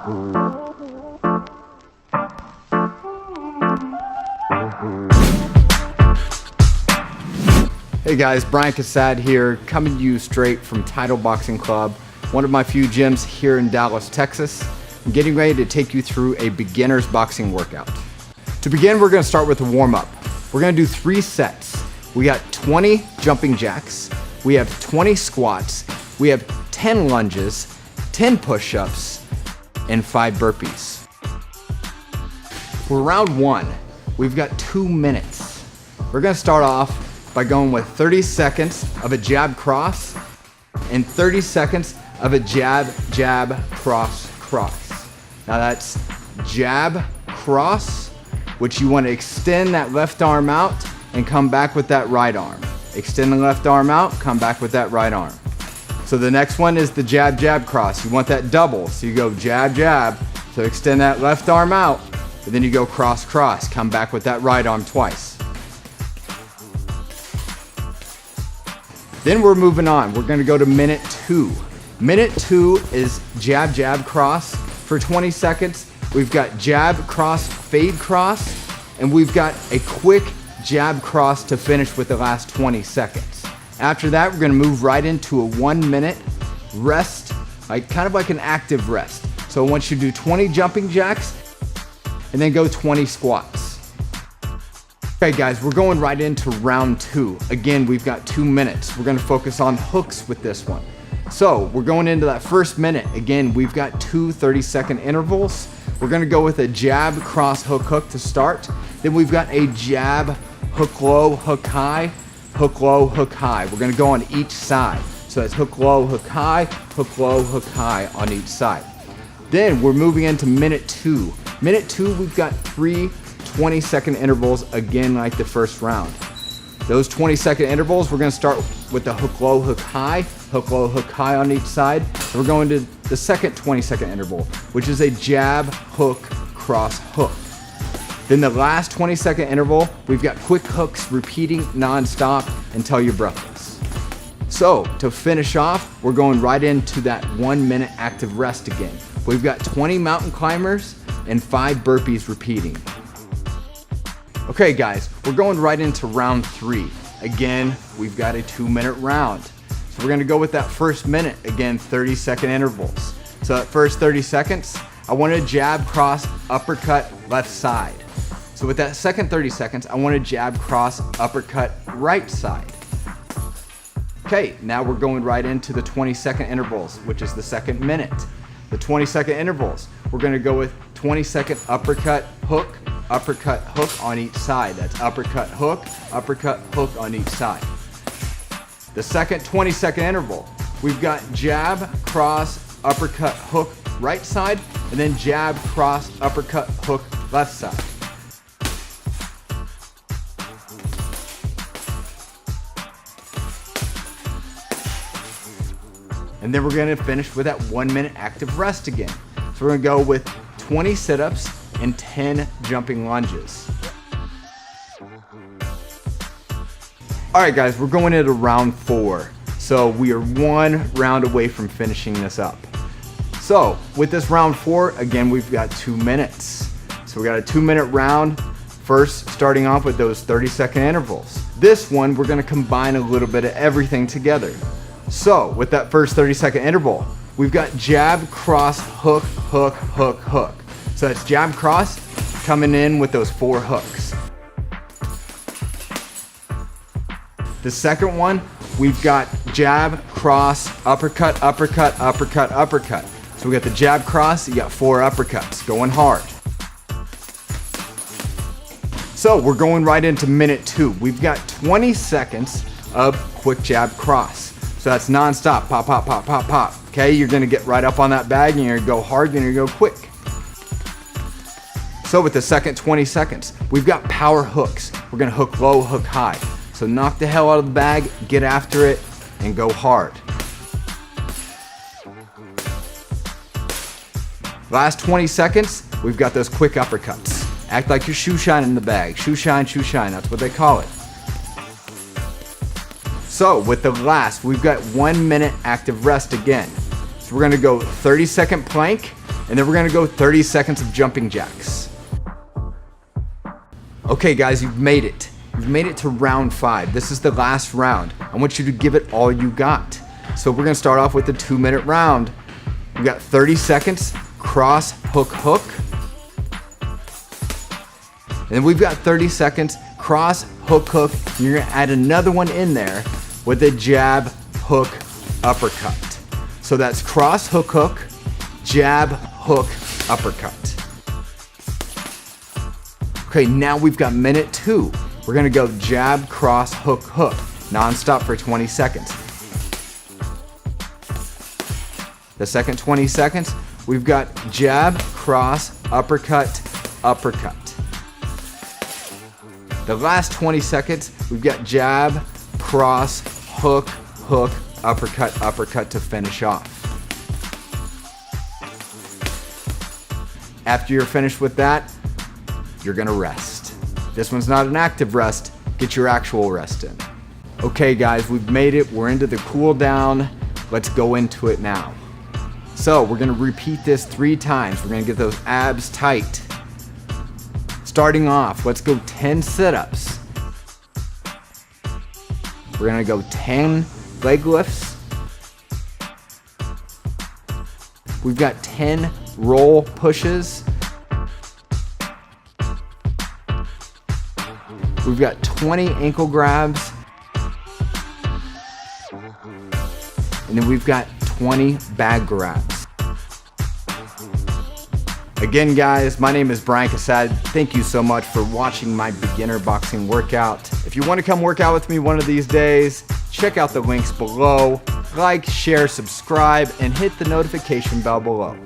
Hey guys, Brian Casad here, coming to you straight from Title Boxing Club, one of my few gyms here in Dallas, Texas. I'm getting ready to take you through a beginner's boxing workout. To begin, we're going to start with a warm-up. We're going to do 3 sets. We got 20 jumping jacks, we have 20 squats, we have 10 lunges, 10 push-ups, and 5 burpees. For round 1, we've got 2 minutes. We're going to start off by going with 30 seconds of a jab cross and 30 seconds of a jab, jab, cross, cross. Now that's jab, cross, which you want to extend that left arm out and come back with that right arm. Extend the left arm out, come back with that right arm. So the next one is the jab, jab, cross. You want that double, so you go jab, jab, so extend that left arm out, and then you go cross, cross, come back with that right arm twice. Then we're moving on. We're going to go to minute 2. Minute 2 is jab, jab, cross for 20 seconds. We've got jab, cross, fade, cross, and we've got a quick jab, cross to finish with the last 20 seconds. After that, we're going to move right into a 1-minute rest, kind of like an active rest. So I want you to do 20 jumping jacks and then go 20 squats. Okay guys, we're going right into round 2. Again, we've got 2 minutes. We're gonna focus on hooks with this one. So we're going into that first minute. Again, we've got 2 30-second intervals. We're gonna go with a jab, cross, hook, hook to start. Then we've got a jab, hook low, hook high, hook low, hook high. We're gonna go on each side. So that's hook low, hook high, hook low, hook high on each side. Then we're moving into minute 2. Minute 2, we've got 3 20-second intervals, again like the first round. Those 20-second intervals, we're going to start with the hook low, hook high on each side. And we're going to the second 20-second interval, which is a jab, hook, cross, hook. Then the last 20-second interval, we've got quick hooks repeating non-stop until you're breathless. So to finish off, we're going right into that 1-minute active rest again. We've got 20 mountain climbers and 5 burpees repeating. Okay guys, we're going right into round 3. Again, we've got a 2-minute round. So we're gonna go with that first minute, again, 30-second intervals. So that first 30 seconds, I want to jab, cross, uppercut, left side. So with that second 30 seconds, I want to jab, cross, uppercut, right side. Okay, now we're going right into the 20-second intervals, which is the second minute. The 20-second intervals, we're gonna go with 20-second uppercut, hook on each side. That's uppercut, hook on each side. The second 20-second interval, we've got jab, cross, uppercut, hook, right side, and then jab, cross, uppercut, hook, left side. And then we're gonna finish with that 1-minute active rest again. So we're gonna go with 20 sit-ups and 10 jumping lunges. All right guys, we're going into round 4. So we are 1 round away from finishing this up. So with this round 4, again, we've got 2 minutes. So we got a 2-minute round, first starting off with those 30-second intervals. This one, we're gonna combine a little bit of everything together. So with that first 30-second interval, we've got jab, cross, hook, hook, hook, hook. So that's jab, cross, coming in with those 4 hooks. The second one, we've got jab, cross, uppercut, uppercut, uppercut, uppercut. So we got the jab, cross, you got 4 uppercuts, going hard. So we're going right into minute 2. We've got 20 seconds of quick jab, cross. So that's non-stop, pop, pop, pop, pop, pop. Okay, you're gonna get right up on that bag and you're gonna go hard, you're gonna go quick. So with the second 20 seconds, we've got power hooks. We're gonna hook low, hook high. So knock the hell out of the bag, get after it, and go hard. Last 20 seconds, we've got those quick uppercuts. Act like you're shoe shining the bag. Shoe shine, that's what they call it. So with the last, we've got 1 minute active rest again. So we're gonna go 30-second plank, And then we're gonna go 30 seconds of jumping jacks. Okay guys, you've made it. You've made it to round 5. This is the last round. I want you to give it all you got. So we're gonna start off with the 2-minute round. We got 30 seconds, cross, hook, hook. And then we've got 30 seconds, cross, hook, hook. And you're gonna add another one in there with a jab, hook, uppercut. So that's cross, hook, hook, jab, hook, uppercut. Okay, now we've got minute 2. We're gonna go jab, cross, hook, hook, non-stop for 20 seconds. The second 20 seconds, we've got jab, cross, uppercut, uppercut. The last 20 seconds, we've got jab, cross, hook, hook, uppercut, uppercut to finish off. After you're finished with that, you're gonna rest. This one's not an active rest, get your actual rest in. Okay guys, we've made it, we're into the cool down. Let's go into it now. So we're gonna repeat this 3 times. We're gonna get those abs tight. Starting off, let's go 10 sit-ups. We're gonna go 10 leg lifts. We've got 10 roll pushes. We've got 20 ankle grabs. And then we've got 20 bag grabs. Again guys, my name is Brian Casad. Thank you so much for watching my beginner boxing workout. If you want to come work out with me one of these days, check out the links below. Like, share, subscribe, and hit the notification bell below.